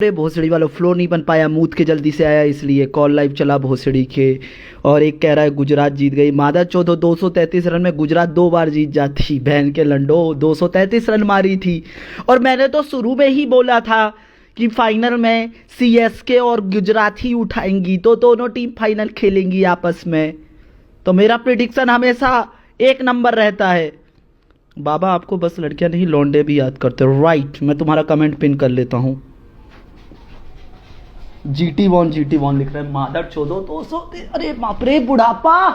अरे भोसड़ी वालों, फ्लो नहीं बन पाया, मूत के जल्दी से आया इसलिए कॉल लाइव चला भोसड़ी के। और एक कह रहा है गुजरात जीत गई, मादा चौदह 233 रन में गुजरात 2 बार जीत जाती, बहन के लंडो 233 रन मारी थी। और मैंने तो शुरू में ही बोला था कि फाइनल में सीएसके और गुजरात ही उठाएंगी, तो दोनों टीम फाइनल खेलेंगी आपस में। तो मेरा प्रिडिक्शन हमेशा एक नंबर रहता है। बाबा आपको बस लड़कियां नहीं लौंडे भी याद करते हो, राइट। मैं तुम्हारा कमेंट पिन कर लेता हूँ। GT1 लिख रहे हैं, मादर चौदह 200। अरे बाप रे, बुढ़ापा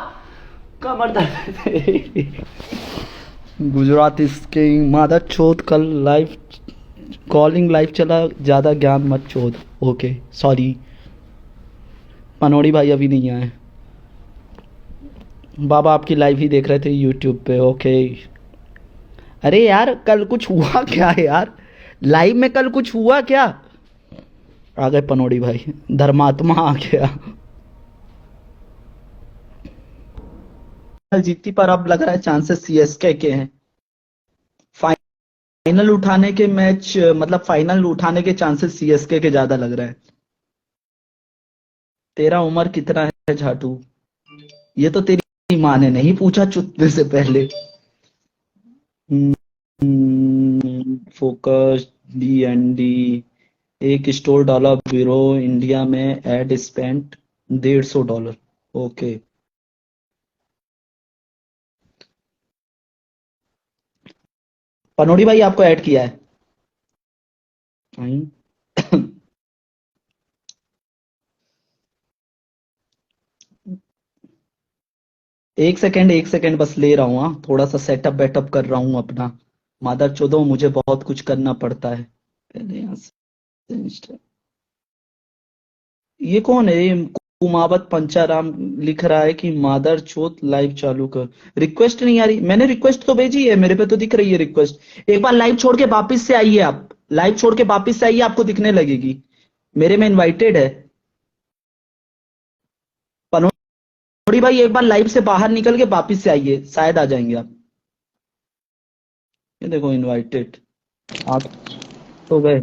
कमर दर्द। गुजरात इसके मादर चौथ कल लाइव कॉलिंग लाइव चला, ज़्यादा ज्ञान मत चौथ। ओके सॉरी, पनौड़ी भाई अभी नहीं आए। बाबा आपकी लाइव ही देख रहे थे यूट्यूब पे, ओके। अरे यार कल कुछ हुआ क्या यार, लाइव में कल कुछ हुआ क्या? आ गए पनौड़ी भाई, धर्मात्मा आ गया। कल जीती, पर अब लग रहा है चांसेस सीएसके के हैं फाइनल उठाने के। मैच मतलब फाइनल उठाने के चांसेस सीएसके के ज्यादा लग रहा है। तेरा उम्र कितना है झाटू? ये तो तेरी माँ ने नहीं पूछा चुतने से पहले। फोकस DND, एक स्टोर डाला ब्यूरो इंडिया में, एड स्पेंट $150। ओके, पनौड़ी भाई आपको ऐड किया है। एक सेकेंड बस ले रहा हूँ। हाँ, थोड़ा सा सेटअप वेटअप कर रहा हूँ अपना। मादर चौदह मुझे बहुत कुछ करना पड़ता है। पहले यहाँ से ये कौन है? ये कुमावत पंचाराम लिख रहा है कि मादर चौथ लाइव चालू कर। रिक्वेस्ट नहीं आ रही, मैंने रिक्वेस्ट तो भेजी है, मेरे पे तो दिख रही है रिक्वेस्ट। एक बार लाइव छोड़ के वापिस से आइए, आप लाइव छोड़ के वापिस से आइए, आपको दिखने लगेगी। मेरे में इनवाइटेड है। पनौड़ी भाई एक बार लाइव से बाहर निकल के वापिस से आइए, शायद आ जाएंगे आप। ये देखो इनवाइटेड, आप तो गए।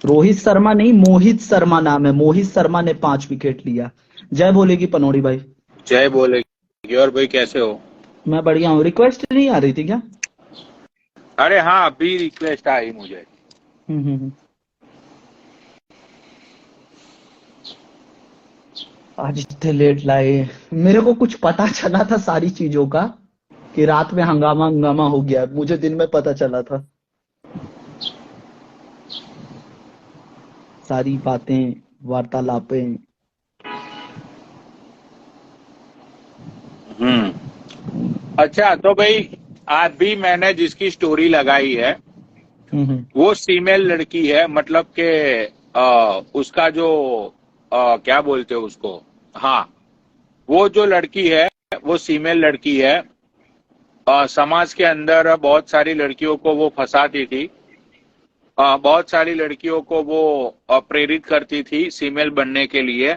रोहित शर्मा नहीं, मोहित शर्मा नाम है। मोहित शर्मा ने 5 विकेट लिया। जय बोलेगी पनौड़ी भाई। जय बोलेगी। और भाई कैसे हो? मैं बढ़िया हूँ। रिक्वेस्ट नहीं आ रही थी क्या? अरे हाँ, अभी रिक्वेस्ट आई मुझे। आज इतने लेट लाए, मेरे को कुछ पता चला था सारी चीजों का कि रात में हंगामा हंगामा हो गया, मुझे दिन में पता चला था सारी बातें, वार्तालापें। अच्छा तो भाई, आज भी मैंने जिसकी स्टोरी लगाई है वो फीमेल लड़की है, मतलब के उसका जो क्या बोलते हैं उसको, हाँ, वो जो लड़की है वो फीमेल लड़की है। समाज के अंदर बहुत सारी लड़कियों को वो फंसाती थी, बहुत सारी लड़कियों को वो प्रेरित करती थी फीमेल बनने के लिए।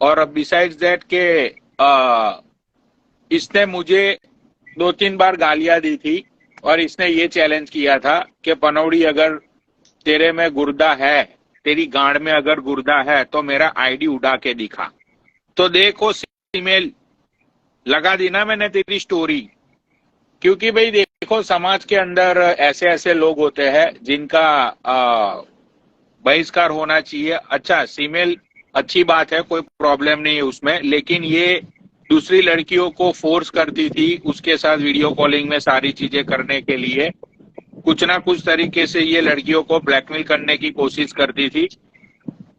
और बिसाइड्स दैट के इसने मुझे 2-3 बार गालियां दी थी, और इसने ये चैलेंज किया था कि पनौड़ी अगर तेरे में गुर्दा है, तेरी गांड में अगर गुर्दा है तो मेरा आईडी उड़ा के दिखा। तो देखो फीमेल, लगा दी ना मैंने तेरी स्टोरी। क्योंकि भाई देखो, समाज के अंदर ऐसे ऐसे लोग होते हैं जिनका बहिष्कार होना चाहिए। अच्छा, फीमेल अच्छी बात है, कोई प्रॉब्लम नहीं है उसमें, लेकिन ये दूसरी लड़कियों को फोर्स करती थी उसके साथ वीडियो कॉलिंग में सारी चीजें करने के लिए। कुछ ना कुछ तरीके से ये लड़कियों को ब्लैकमेल करने की कोशिश करती थी।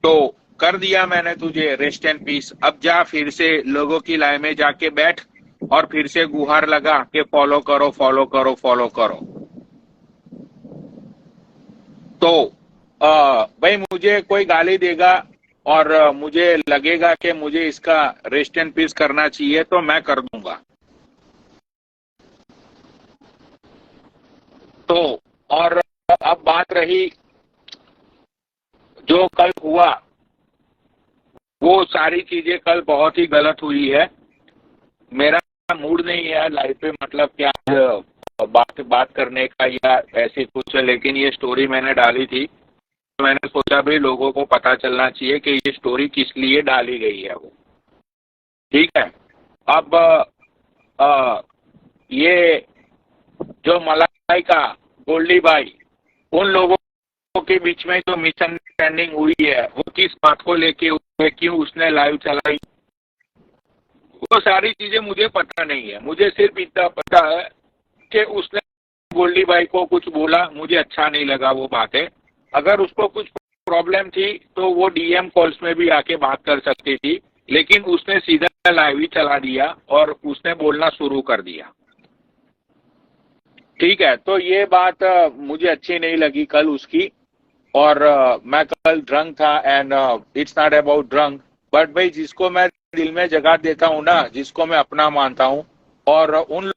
तो कर दिया मैंने तुझे, रेस्ट एंड पीस। अब जा फिर से लोगों की लाइन में जाके बैठ और फिर से गुहार लगा के फॉलो करो फॉलो करो फॉलो करो। तो भाई मुझे कोई गाली देगा और मुझे लगेगा कि मुझे इसका रेस्ट एंड पीस करना चाहिए तो मैं कर दूंगा। तो और अब बात रही जो कल हुआ, वो सारी चीजें कल बहुत ही गलत हुई है। मेरा मूड नहीं है लाइफ पे, मतलब क्या बात बात करने का या ऐसे कुछ, लेकिन ये स्टोरी मैंने डाली थी। मैंने सोचा भाई लोगों को पता चलना चाहिए कि ये स्टोरी किस लिए डाली गई है वो। ठीक है। अब ये जो मलाइका, गोल्डी भाई, उन लोगों के बीच में जो मिसअंडरस्टैंडिंग हुई है वो किस बात को लेके हुई है, क्यों उसने लाइव चलाई, वो सारी चीजें मुझे पता नहीं है। मुझे सिर्फ इतना पता है कि उसने गोल्डी भाई को कुछ बोला, मुझे अच्छा नहीं लगा वो बातें। अगर उसको कुछ प्रॉब्लम थी तो वो डीएम कॉल्स में भी आके बात कर सकती थी, लेकिन उसने सीधा लाइव ही चला दिया और उसने बोलना शुरू कर दिया। ठीक है, तो ये बात मुझे अच्छी नहीं लगी कल उसकी। और मैं कल ड्रंक था and it's not about drunk, but भाई जिसको मैं दिल में जगह देता हूँ ना, जिसको मैं अपना मानता हूँ, और उन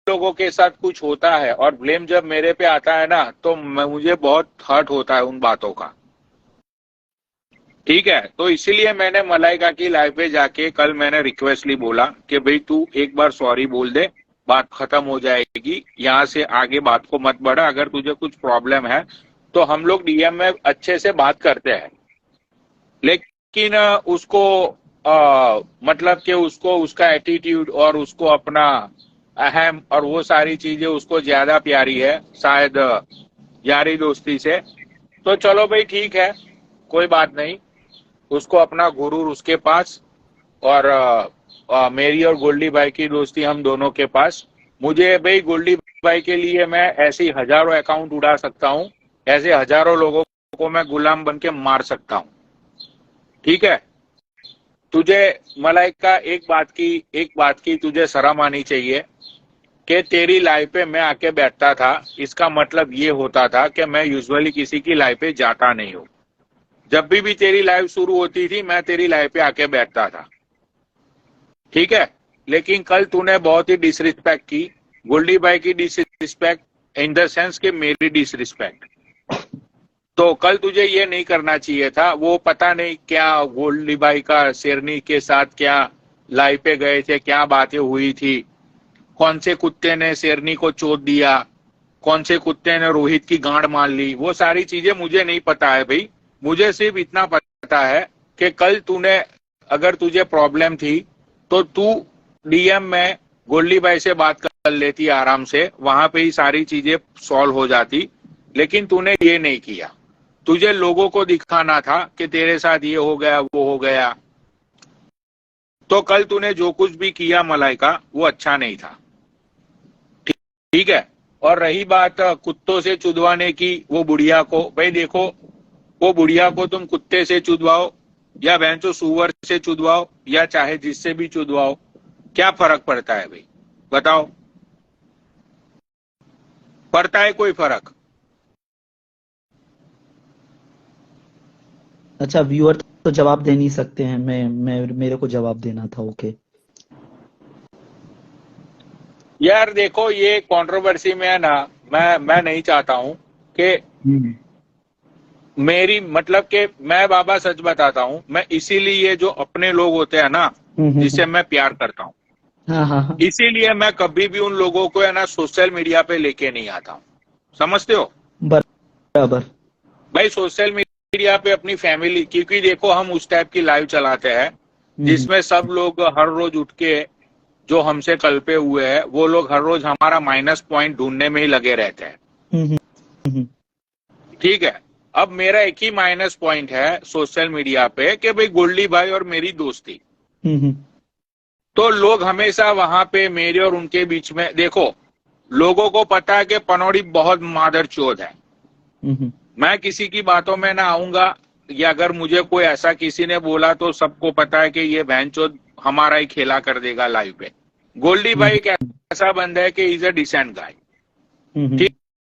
लोगों के साथ कुछ होता है और ब्लेम जब मेरे पे आता है ना, तो मुझे बहुत हर्ट होता है उन बातों का। ठीक है, तो इसीलिए मैंने मलाइका की लाइव पे जाके कल मैंने रिक्वेस्टली बोला कि भाई तू एक बार सॉरी बोल दे, बात खत्म हो जाएगी, यहाँ से आगे बात को मत बढ़ा। अगर तुझे कुछ प्रॉब्लम है तो हम लोग डीएम में अच्छे से बात करते हैं, लेकिन उसको मतलब कि उसको उसका एटीट्यूड और उसको अपना अहम और वो सारी चीजें उसको ज्यादा प्यारी है शायद यारी दोस्ती से। तो चलो भाई ठीक है, कोई बात नहीं, उसको अपना गुरूर उसके पास, और मेरी और गोल्डी भाई की दोस्ती हम दोनों के पास। मुझे भाई गोल्डी भाई के लिए मैं ऐसे हजारों अकाउंट उड़ा सकता हूँ, ऐसे हजारों लोगों को मैं गुलाम बन के मार सकता हूँ। ठीक है, तुझे मलाइका एक बात की तुझे शर्म आनी चाहिए कि तेरी लाइफ पे मैं आके बैठता था। इसका मतलब ये होता था कि मैं यूजुअली किसी की लाइफ पे जाता नहीं हूँ। जब भी तेरी लाइव शुरू होती थी मैं तेरी लाइव पे आके बैठता था। ठीक है, लेकिन कल तूने बहुत ही डिसरिस्पेक्ट की, गोल्डी भाई की डिसरिस्पेक्ट इन द सेंस कि मेरी डिसरिस्पेक्ट। तो कल तुझे ये नहीं करना चाहिए था। वो पता नहीं क्या गोल्डी भाई का शेरनी के साथ क्या लाइव पे गए थे, क्या बातें हुई थी, कौन से कुत्ते ने शेरनी को चोट दिया, कौन से कुत्ते ने रोहित की गांड मार ली, वो सारी चीजें मुझे नहीं पता है भाई। मुझे सिर्फ इतना पता है कि कल तूने, अगर तुझे प्रॉब्लम थी तो तू डीएम में गोल्डी भाई से बात कर लेती आराम से, वहां पे ही सारी चीजें सॉल्व हो जाती, लेकिन तूने ये नहीं किया। तुझे लोगों को दिखाना था कि तेरे साथ ये हो गया वो हो गया। तो कल तूने जो कुछ भी किया मलाइका, वो अच्छा नहीं था। ठीक है, और रही बात कुत्तों से चुदवाने की, वो बुढ़िया को, भाई देखो, वो बुढ़िया को तुम कुत्ते से चुदवाओ या बहनचो सुअर से चुदवाओ या चाहे जिससे भी चुदवाओ, क्या फर्क पड़ता है भाई, बताओ? पड़ता है कोई फर्क? अच्छा, व्यूअर तो जवाब दे नहीं सकते हैं, मेरे को जवाब देना था। ओके यार देखो, ये कंट्रोवर्सी में है ना, मैं नहीं चाहता हूं कि मेरी, मतलब कि मैं बाबा सच बताता हूं, मैं इसीलिए ये जो अपने लोग होते हैं ना, जिससे मैं प्यार करता हूं, हाँ हाँ हाँ, इसीलिए मैं कभी भी उन लोगों को है ना सोशल मीडिया पे लेके नहीं आता हूं। समझते हो? बराबर। भाई सोशल मीडिया पे अपनी फैमिली, क्योंकि देखो हम उस टाइप की लाइव चलाते हैं जिसमें सब लोग हर रोज उठ के, जो हमसे कल्पे हुए हैं वो लोग हर रोज हमारा माइनस पॉइंट ढूंढने में ही लगे रहते हैं। ठीक है, अब मेरा एक ही माइनस पॉइंट है सोशल मीडिया पे कि भाई गोल्डी भाई और मेरी दोस्ती। तो लोग हमेशा वहां पे मेरे और उनके बीच में, देखो लोगों को पता है कि पनौड़ी बहुत मादर चोद है। मैं किसी की बातों में ना आऊंगा, या अगर मुझे कोई ऐसा किसी ने बोला तो सबको पता है कि ये बहनचोद हमारा ही खेला कर देगा लाइव पे। गोल्डी भाई एक ऐसा बंदा है कि इज अ डिसेंट गाय।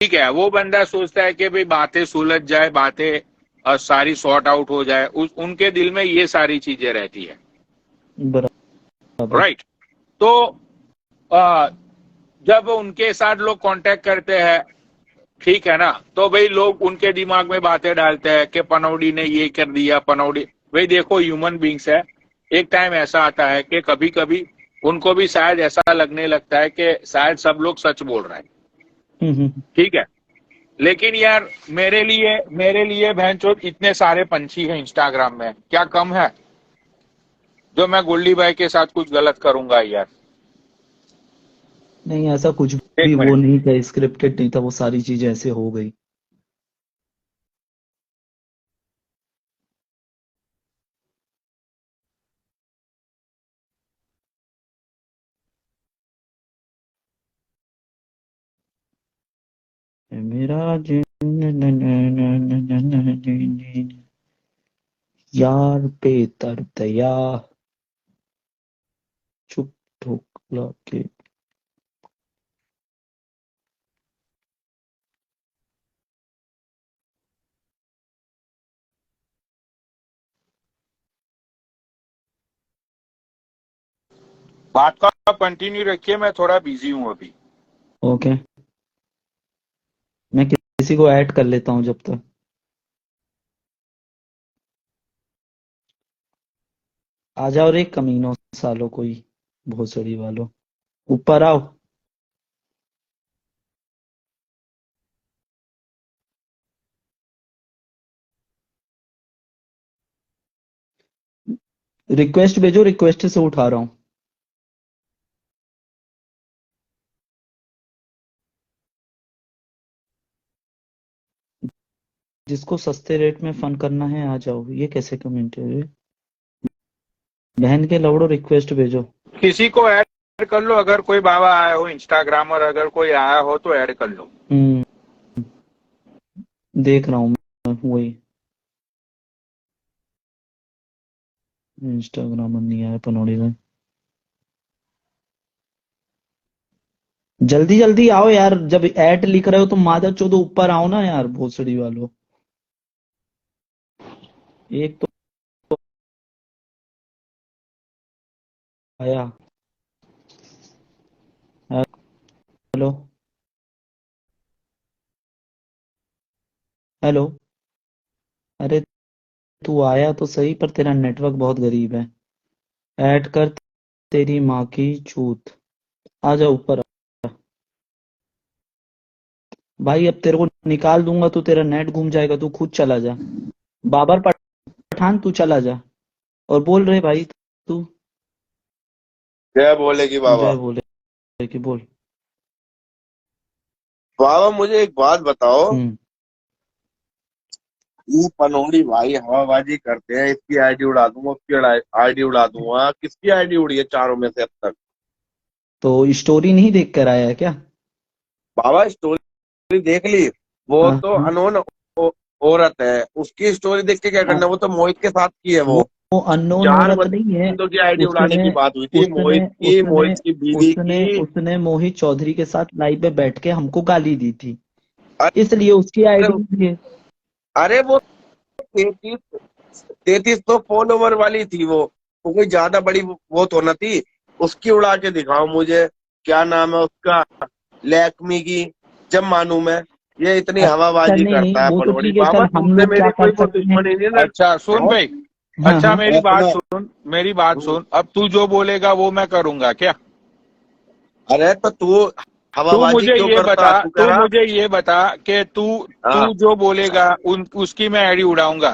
ठीक है, वो बंदा सोचता है कि भाई बातें सुलझ जाए, बातें सारी सॉर्ट आउट हो जाए, उनके दिल में ये सारी चीजें रहती है। राइट। तो जब उनके साथ लोग कांटेक्ट करते हैं, ठीक है ना, तो भाई लोग उनके दिमाग में बातें डालते हैं कि पनौड़ी ने ये कर दिया, पनौड़ी। भाई देखो ह्यूमन बींग्स है, एक टाइम ऐसा आता है कि कभी कभी उनको भी शायद ऐसा लगने लगता है कि शायद सब लोग सच बोल रहे हैं। ठीक है, लेकिन यार मेरे लिए भैंचोद इतने सारे पंछी हैं इंस्टाग्राम में, क्या कम है जो मैं गोल्डी भाई के साथ कुछ गलत करूंगा यार? नहीं, ऐसा कुछ एक भी वो मिनट, नहीं था, स्क्रिप्टेड नहीं था, वो सारी चीजें ऐसे हो गई। मेरा यार पे तरतया चुप ठोकला के। बात का कंटिन्यू रखिए, मैं थोड़ा बिजी हूँ अभी। ओके, मैं किसी को ऐड कर लेता हूँ जब तक। आ जाओ रे कमीनों सालों, कोई भोसड़ी वालों, ऊपर आओ। रिक्वेस्ट भेजो, रिक्वेस्ट से उठा रहा हूँ। जिसको सस्ते रेट में फन करना है आ जाओ। ये कैसे कमेंट है ये? बहन के लवड़ो, रिक्वेस्ट भेजो। किसी को ऐड कर लो, अगर कोई बाबा आया हो इंस्टाग्रामर, अगर कोई आया हो तो ऐड कर लो। देख रहा हूँ मैं, वही इंस्टाग्राम नहीं आया पनौड़ी में। जल्दी जल्दी आओ यार, जब ऐड लिख रहे हो तो मादर चोदो ऊपर आओ ना यार, भोसड़ी वालों। एक तो आया। Hello hello. अरे तू आया तो सही, पर तेरा नेटवर्क बहुत गरीब है। ऐड कर, तेरी माँ की चूत। आ जा ऊपर। भाई अब तेरे को निकाल दूंगा तो तेरा नेट घूम जाएगा, तू खुद चला जा। बाबर पठान तू चला जा। और बोल रहे भाई तू। क्या बोलेगी बाबा? जय बोले कि बोल। बाबा मुझे एक बात बताओ, हम्म। ये पनौड़ी भाई हवाबाजी करते हैं, इसकी आईडी उड़ा दूंगा, उसकी आईडी उड़ा दूंगा, किसकी आईडी उड़ी है चारों में से अब तक? तो स्टोरी नहीं देख कर आया है क्या? बाबा स्टोरी देख ली, वो हाँ तो हाँ। अनोन औरत है, उसकी स्टोरी देख के क्या करना, वो तो मोहित के साथ की है। वो अननोन चार औरत नहीं है। बंदों की आईडी उड़ाने उसने की बात हुई थी, उसने मोहित की, उसने मोहित की बीवी उसने की। उसने मोहित चौधरी के साथ लाइव में बैठ के हमको गाली दी थी, अरे इसलिए उसकी आईडी है। अरे वो 33 तो फॉलोवर वाली थी वो कोई ज्यादा बड़ी वो तो न थी। उसकी उड़ा के दिखाओ मुझे, क्या नाम है उसका, लैक्मी की, जब मानू मैं। ये इतनी अच्छा हवाबाजी नहीं, करता है वो तो पनौड़ी। ठीक है, बाबा चल हम तुमसे लोग क्या मेरी कर कोई वो सकते हैं। दुश्मनी नहीं ना। अच्छा सुन भाई, हाँ अच्छा हाँ। मेरी बात अपना सुन, मेरी बात सुन, अब तू जो बोलेगा वो मैं करूंगा क्या? अरे तो तू तू हवाबाजी मुझे क्यों ये करता बता, है? तू कह तू रहा। मुझे ये बता कि तू हाँ। तू जो बोलेगा उसकी मैं आईडी उड़ाऊंगा।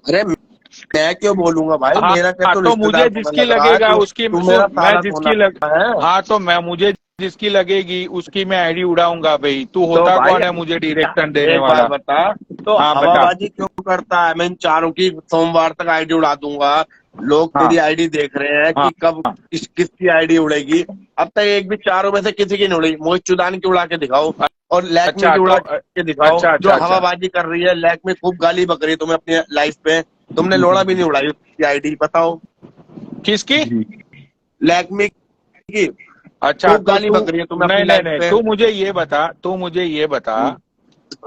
अरे मैं क्यों बोलूंगा भाई, हाँ, मेरा क्या हाँ तो तो रिश्तेदार मुझे तुम्हें जिसकी लग रहा है? लगेगा तू उसकी तू मेरा सुन, मैं साला जिसकी सोना लग है। हाँ तो मैं मुझे जिसकी लगेगी उसकी मैं आईडी उड़ाऊंगा भाई। तू तो होता भाई कौन है मुझे डायरेक्शन देने एक बात वाला? बता, तो हाँ बता। हवाबाजी क्यों करता है? मैं इन चारों की सोमवार तक आईडी उड़ा दूंगा। लोग हाँ तेरी आईडी देख रहे हैं हाँ कि कब हाँ। किसकी आईडी उड़ेगी। अब तक एक भी चारों में से किसी की नहीं उड़ी। मोहित चुदान की उड़ा के दिखाओ, और लैक्मी अच्छा की तो उड़ा के दिखाओ, अच्छा जो अच्छा अच्छा। हवाबाजी कर रही है। लैक्मी खूब गाली बक रही है तुम्हें अपनी लाइफ पे, तुमने लोड़ा भी नहीं उड़ाई उसकी आईडी, बताओ। किसकी? लैक्मी की अच्छा खूब तो गाली तू, बक रही है तुम्हें अपनी नहीं नहीं लाइफ नहीं, पे। तू मुझे ये बता हाँ।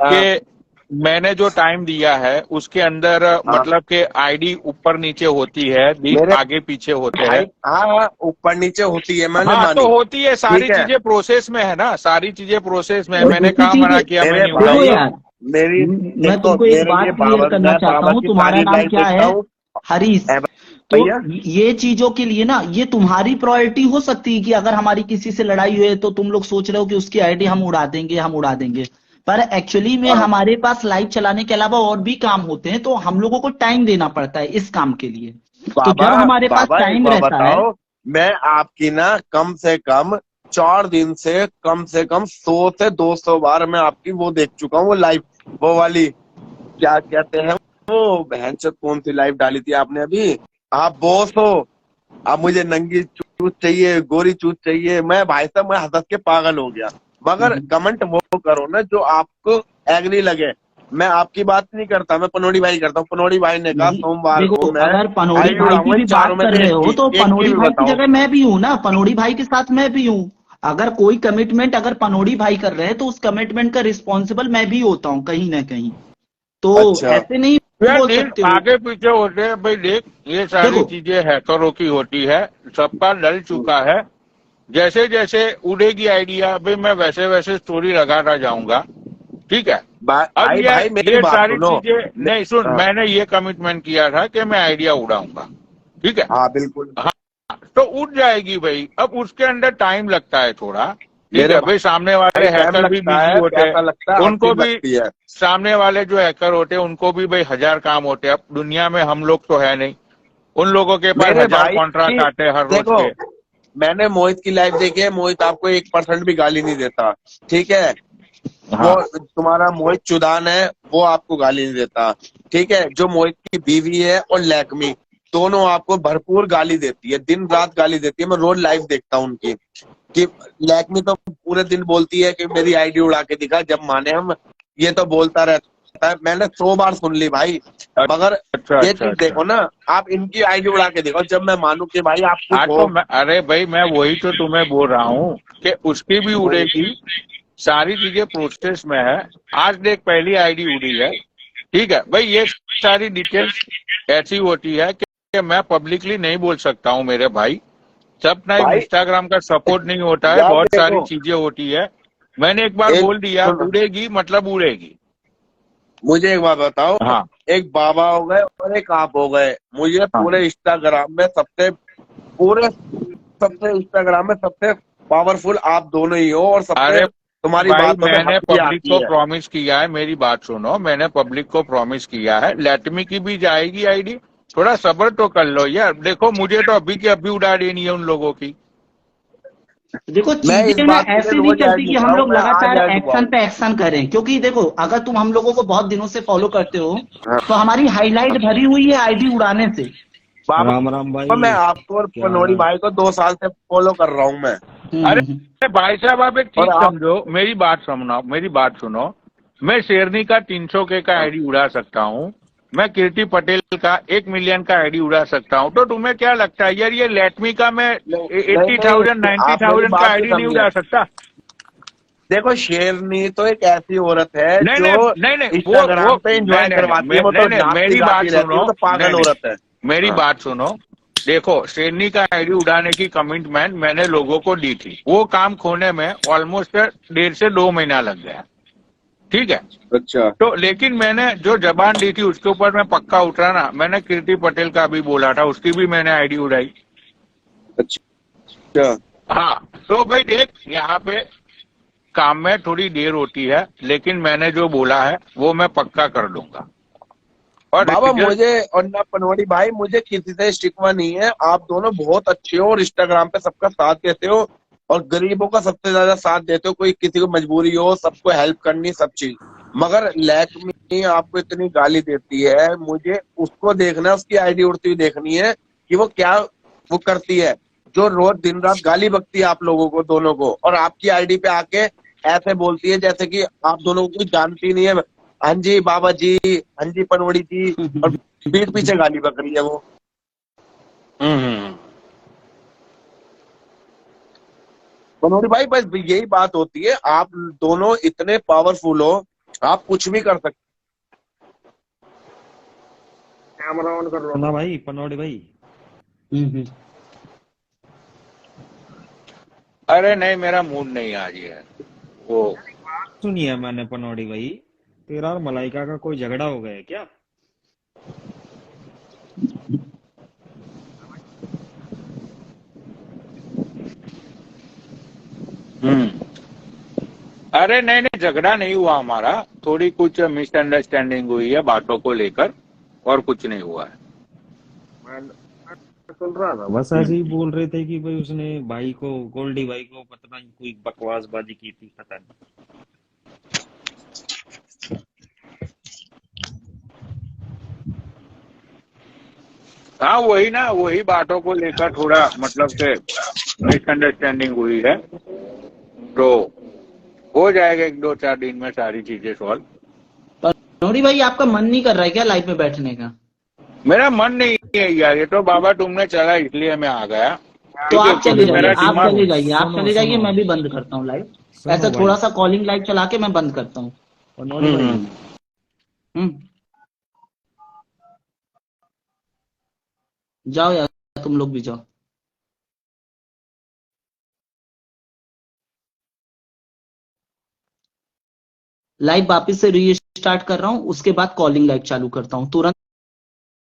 कि मैंने जो टाइम दिया है उसके अंदर हाँ मतलब कि आईडी ऊपर नीचे होती है, बीच मेरे आगे पीछे होते हैं। भाई, हाँ ऊपर नीचे होती है, मैंने हाँ तो मानी। होती है, सारी ठीक है। चीजें प्रोसेस में है ना, सारी चीजें प्रोसेस में है। वो मैंने दूसरी कहा चीज मना किया मैं मेरे नहीं देखो भाई, उड़ाऊंगा? यार, मेरी मैं देखो, तुमको एक मेरे बात लिए क्लियर बाबा, करना मैं चाहता बाबा हूँ। की तुम्हारा सारी नाम लाइव क्या देखता है? हूँ। हरीश। तो भैया ये चीजों के लिए ना, ये तुम्हारी प्रायोरिटी हो सकती है कि अगर हमारी किसी से लड़ाई हुई है तो तुम लोग सोच रहे हो कि उसकी आईडी हम उड़ा देंगे, हम उड़ा देंगे। पर एक्चुअली में हाँ, हमारे पास लाइव चलाने के अलावा और भी काम होते हैं, तो हम लोगों को टाइम देना पड़ता है इस काम के लिए। तो बाबा जब हमारे पास बाबा एक टाइम बात रहता है। बताओ, मैं आपकी ना कम से कम 4 दिन से कम 100 से 200 बार मैं आपकी वो देख चुका हूँ, वो लाइव, वो वाली क्या कहते हैं, वो बहनचोद कौन सी लाइव डाली थी आपने अभी, आप बॉस हो, अब मुझे नंगी चूत चाहिए, गोरी चूत चाहिए, मैं भाई साहब मैं हंस के पागल हो गया। मगर कमेंट वो करो ना जो आपको एग्री लगे। मैं आपकी बात नहीं करता, मैं पनोड़ी भाई करता हूँ। पनोड़ी भाई ने कहा नहीं, सोमवार देखो, को मैं अगर पनोड़ी आईडी भाई की उड़ाऊंगा इन भी चारों बात में कर से रहे एक हो की, तो एक की पनोड़ी भी भाई की बताओ। जगह मैं भी हूं ना, पनोड़ी भाई के साथ मैं भी हूं। अगर कोई कमिटमेंट अगर पनोड़ी भाई कर रहे हैं तो उस कमिटमेंट का रिस्पॉन्सिबल मैं भी होता हूं कहीं ना कहीं। तो अच्छा, ऐसे नहीं यार बोल डील सकते हो। आगे पीछे होते हैं भाई, देख ये सारी देखो, चीजें हैकरों की होती है, सबका डल चुका है। जैसे जैसे उड़ेगी आइडिया भाई मैं वैसे वैसे स्टोरी लगाता जाऊंगा, ठीक है। अब भाई ये भाई मेरी ये बात सारी सुनो। चीजें नहीं, सुन, हाँ, मैंने ये कमिटमेंट किया था कि मैं आइडिया उड़ाऊंगा, ठीक है। हाँ बिल्कुल। हाँ, तो उठ जाएगी भाई, अब उसके अंदर टाइम लगता है थोड़ा, ठीक मेरे है भाई। सामने वाले भाई टाइम हैकर भी लगता बिजी है, होते हैं, पैसा लगता है, हर उनको चीज भी, लगती है। सामने वाले जो हैकर होते हैं उनको भी भाई हजार काम होते हैं। अब दुनिया में हम लोग तो है नहीं, उन लोगों के पास मेरे हजार भाई कॉन्ट्रैक्ट आते हैं हर रोज देखो, के। मैंने मोहित की लाइफ देखी है, मोहित आपको 1% भी गाली नहीं देता, ठीक है। वो हाँ, तुम्हारा मोहित चुदान है, वो आपको गाली नहीं देता, ठीक है। जो मोहित की बीवी है और लैक्मी, दोनों आपको भरपूर गाली देती है, दिन रात गाली देती है। मैं रोज लाइव देखता हूँ उनकी, कि लैक्मी तो पूरे दिन बोलती है कि मेरी आईडी उड़ा के दिखा, जब माने हम, ये तो बोलता रहता है। मैंने 100 बार सुन ली भाई। मगर अच्छा ये अच्छा चीज अच्छा। देखो ना, आप इनकी आईडी उड़ा के देखो, जब मैं मानू कि भाई आप कुछ हाँ हो। तो मैं, अरे भाई मैं वही तो तुम्हें बोल रहा हूँ कि उसकी भी उड़ेगी, सारी चीजें प्रोसेस में है। आज देख पहली आईडी उड़ी है, ठीक है भाई। ये सारी डिटेल्स ऐसी होती है कि मैं पब्लिकली नहीं बोल सकता हूँ मेरे भाई। सब टाइम भाई इंस्टाग्राम का सपोर्ट नहीं होता है, यार बहुत सारी देखो, चीजें होती है। मैंने एक बार एक बोल दिया सुनो, उड़ेगी मतलब उड़ेगी। मुझे एक बात बताओ, हाँ एक बाबा हो गए और एक आप हो गए, मुझे हाँ पूरे इंस्टाग्राम में सबसे पावरफुल आप दोनों ही हो, और सबसे अरे तुम्हारी भाई, बातों में मैंने हंसी पब्लिक आती को है। प्रॉमिस किया है, मेरी बात सुनो, मैंने पब्लिक को प्रॉमिस किया है, लेटमी की भी जाएगी आईडी। थोड़ा सब्र तो कर लो यार, देखो मुझे तो अभी की अभी उड़ा देनी है उन लोगों की। देखो, मैं इस चीजें ना बात के लिए ऐसे नहीं रोज ऐड चलती नहीं कि कर हम रहा हूँ, लोग मैं आज लगातार ऐड हुआ एक्शन हूँ। पे एक्शन करें। क्योंकि देखो, अगर तुम हम लोगों को बहुत दिनों से फॉलो करते हो हाँ। तो हमारी हाईलाइट भरी हुई है आईडी उड़ाने से। राम राम बाबा मैं भाई। आपको और क्या हाल पनोड़ी है? भाई को 2 साल से फॉलो कर रहा हूँ मैं। हम्म। अरे भाई साहब, आप एक और चीज आप समझो, मेरी बात सुनो, मेरी बात सुनो। मैं शेरनी का 300 के का आईडी उड़ा सकता हूँ, मैं कीर्ति पटेल का 1 मिलियन का आईडी उड़ा सकता हूँ। तो तुम्हें क्या लगता है यार, ये लेटमी का मैं नहीं, नहीं 80,000 नहीं, नाइन्टी आप मेरी थाउजेंड का बात नहीं आईडी नहीं समझे। उड़ा सकता? देखो, शेरनी तो एक ऐसी औरत है नहीं जो नहीं नहीं नहीं, वो इंस्टाग्राम पे नहीं एंजॉय नहीं करवाती है, नहीं वो नहीं तो नहीं, नाचती मेरी बात गाती रहती है, सुनो, वो तो नहीं पागल नहीं, औरत है। मेरी हाँ, बात सुनो। देखो, शेरनी का आईडी उड़ाने की कमिटमेंट मैंने लोगों को दी थी, वो काम खोने में ऑलमोस्ट 1.5 से 2 महीना लग गया, ठीक है। अच्छा तो लेकिन मैंने जो जबान दी थी उसके ऊपर मैं पक्का उतरा ना। मैंने कीर्ति पटेल का भी बोला था, उसकी भी मैंने आईडी उड़ाई। अच्छा। हाँ, तो भाई देख, यहाँ पे काम में थोड़ी देर होती है, लेकिन मैंने जो बोला है वो मैं पक्का कर दूंगा। और बाबा रिजल्ट, मुझे और ना पनवाड़ी भाई, मुझे किसी से शिकवा नहीं है, आप दोनों बहुत अच्छे हो और इंस्टाग्राम पे सबका साथ देते हो, और गरीबों का सबसे ज्यादा साथ देते हो। कोई किसी को मजबूरी हो, सबको हेल्प करनी, सब चीज। मगर लैक में आपको इतनी गाली देती है, मुझे उसको देखना है, उसकी आईडी उड़ती हुई देखनी है कि वो क्या वो करती है, जो रोज दिन रात गाली बकती है आप लोगों को दोनों को, और आपकी आईडी पे आके ऐसे बोलती है जैसे कि आप दोनों को कोई जानती नहीं है। हाँ जी बाबा जी, हाँ जी पनवड़ी जी, और पीठ पीछे गाली बक रही है वो। हम्म। पनवड़ी भाई बस यही बात होती है, आप दोनों इतने पावरफुल हो, आप कुछ भी कर सकते। कैमरा ऑन कर लो ना भाई पनौड़ी भाई। हम्म। अरे नहीं, मेरा मूड नहीं आज है वो। सुनिए मैंने पनौड़ी भाई, तेरा और मलाइका का कोई झगड़ा हो गया है क्या? हम्म। अरे नहीं नहीं, झगड़ा नहीं हुआ हमारा, थोड़ी कुछ मिसअंडरस्टैंडिंग हुई है बातों को लेकर, और कुछ नहीं हुआ है। मैं सुन रहा था, बस ऐसे ही बोल रहे थे कि भाई उसने भाई को, गोल्डी भाई को पता नहीं कोई बकवासबाजी की थी, पता नहीं। हाँ वही ना, वही बातों को लेकर थोड़ा मतलब से मिसअंडरस्टैंडिंग हुई है, तो हो जाएगा 1-2-4 दिन में सारी चीजें सॉल्व। पनौड़ी भाई आपका मन नहीं कर रहा है क्या लाइव में बैठने का? मेरा मन नहीं है यार, ये तो बाबा तुमने चला इसलिए मैं आ गया। तो ठीक है, आप चले क्योंकि जाइए, मेरा आप दिमाग, चले जाइए, आप सुनो चले जाइए, सुनो मैं भी बंद करता हूँ लाइव। सुनो ऐसा भाई, थोड़ा सा कॉलिंग लाइव चला के मैं बंद करता हूँ। पनौड़ी भाई, हम्म। जाओ यार, तुम लोग भी जाओ। लाइव वापस से रीस्टार्ट कर रहा हूँ, उसके बाद कॉलिंग लाइव चालू करता हूँ तुरंत।